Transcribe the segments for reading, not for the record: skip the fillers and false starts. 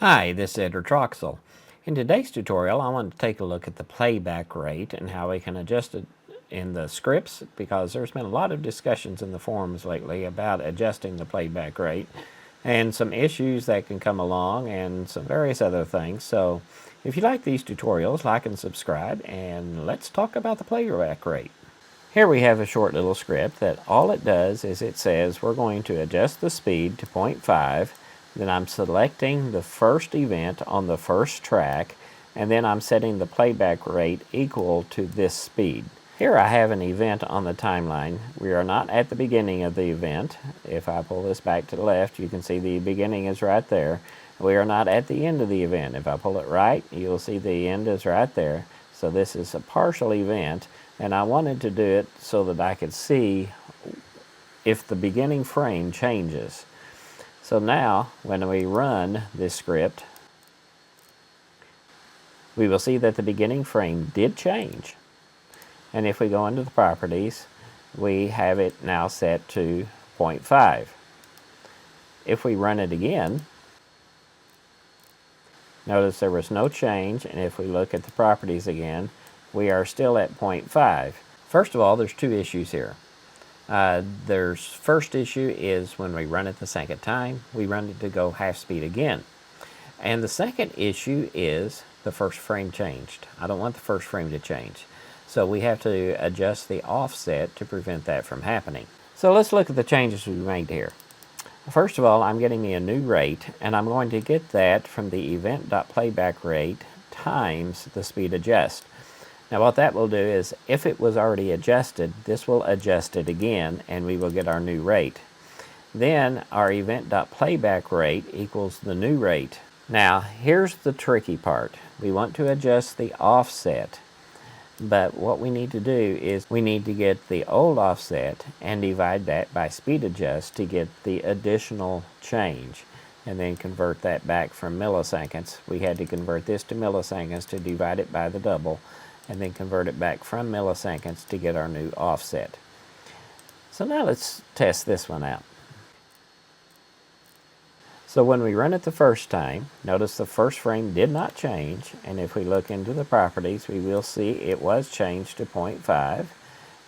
Hi, this is Edward Troxel. In today's tutorial, I want to take a look at the playback rate and how we can adjust it in the scripts, because there's been a lot of discussions in the forums lately about adjusting the playback rate and some issues that can come along and some various other things. So if you like these tutorials, like and subscribe, and let's talk about the playback rate. Here we have a short little script that all it does is it says we're going to adjust the speed to 0.5. Then I'm selecting the first event on the first track, and then I'm setting the playback rate equal to this speed. Here I have an event on the timeline. We are not at the beginning of the event. If I pull this back to the left, you can see the beginning is right there. We are not at the end of the event. If I pull it right, you'll see the end is right there. So this is a partial event, and I wanted to do it so that I could see if the beginning frame changes. So now, when we run this script, we will see that the beginning frame did change. And if we go into the properties, we have it now set to 0.5. If we run it again, notice there was no change, and if we look at the properties again, we are still at 0.5. First of all, there's two issues here. First issue is when we run it the second time, we run it to go half speed again. And the second issue is the first frame changed. I don't want the first frame to change. So we have to adjust the offset to prevent that from happening. So let's look at the changes we made here. First of all, I'm getting me a new rate, and I'm going to get that from the event.playback_rate times the speed adjust. Now what that will do is, if it was already adjusted, this will adjust it again, and we will get our new rate. Then our event.playback_rate equals the new rate. Now here's the tricky part. We want to adjust the offset, but what we need to do is we need to get the old offset and divide that by speed adjust to get the additional change, and then convert that back from milliseconds. We had to convert this to milliseconds to divide it by the double, and then convert it back from milliseconds to get our new offset. So now let's test this one out. So when we run it the first time, notice the first frame did not change, and if we look into the properties, we will see it was changed to 0.5.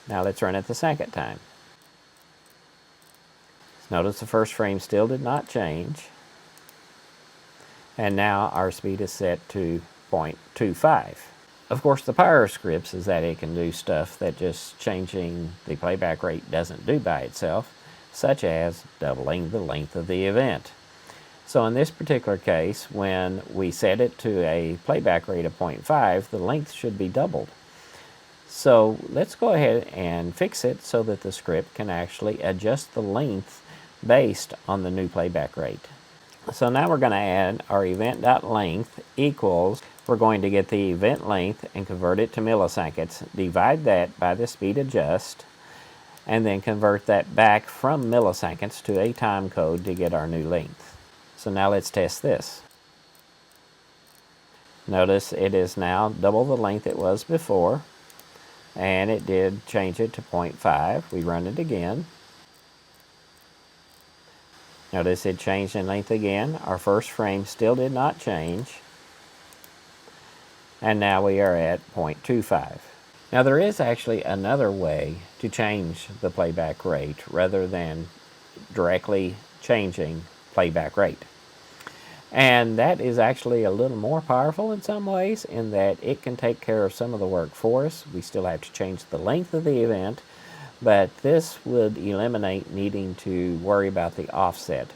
Now let's run it the second time. Notice the first frame still did not change, and now our speed is set to 0.25. Of course, the power of scripts is that it can do stuff that just changing the playback rate doesn't do by itself, such as doubling the length of the event. So in this particular case, when we set it to a playback rate of 0.5, the length should be doubled. So let's go ahead and fix it so that the script can actually adjust the length based on the new playback rate. So now we're going to add our event.length equals, we're going to get the event length and convert it to milliseconds, divide that by the speed adjust, and then convert that back from milliseconds to a time code to get our new length. So now let's test this. Notice it is now double the length it was before, and it did change it to 0.5. We run it again. Notice it changed in length again. Our first frame still did not change, and now we are at 0.25. Now there is actually another way to change the playback rate rather than directly changing playback rate. And that is actually a little more powerful in some ways, in that it can take care of some of the work for us. We still have to change the length of the event, but this would eliminate needing to worry about the offset.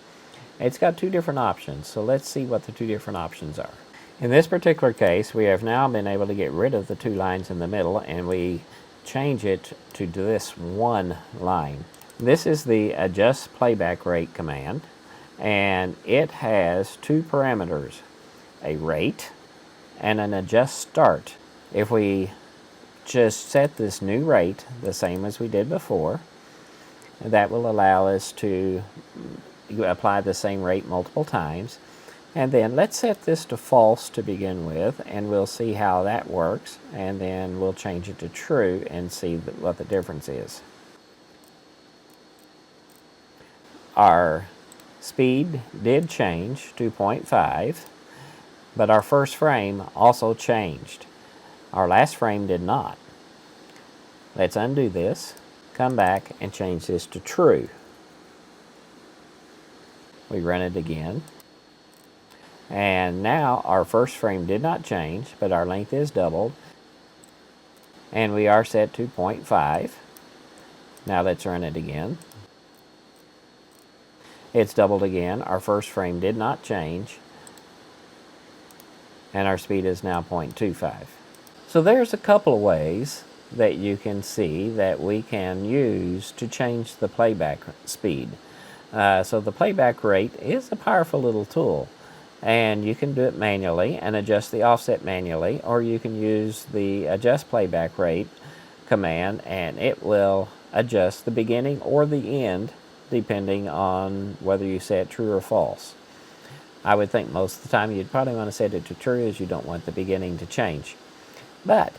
It's got two different options, so let's see what the two different options are. In this particular case, we have now been able to get rid of the two lines in the middle, and we change it to this one line. This is the adjust playback rate command, and it has two parameters, a rate and an adjust start. If we just set this new rate the same as we did before, that will allow us to apply the same rate multiple times. And then let's set this to false to begin with, and we'll see how that works, and then we'll change it to true and see what the difference is. Our speed did change to 0.5, but our first frame also changed. Our last frame did not. Let's undo this, come back, and change this to true. We run it again. And now our first frame did not change, but our length is doubled. And we are set to 0.5. Now let's run it again. It's doubled again. Our first frame did not change. And our speed is now 0.25. So there's a couple of ways that you can see that we can use to change the playback speed. So the playback rate is a powerful little tool, and you can do it manually and adjust the offset manually, or you can use the adjust playback rate command and it will adjust the beginning or the end depending on whether you set true or false. I would think most of the time you'd probably want to set it to true, as you don't want the beginning to change. But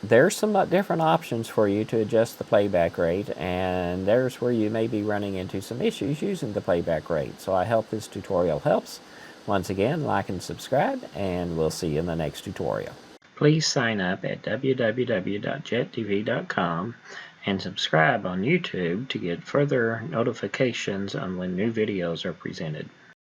there's some different options for you to adjust the playback rate, and there's where you may be running into some issues using the playback rate. So I hope this tutorial helps. Once again, like and subscribe, and we'll see you in the next tutorial. Please sign up at www.jettv.com and subscribe on YouTube to get further notifications on when new videos are presented.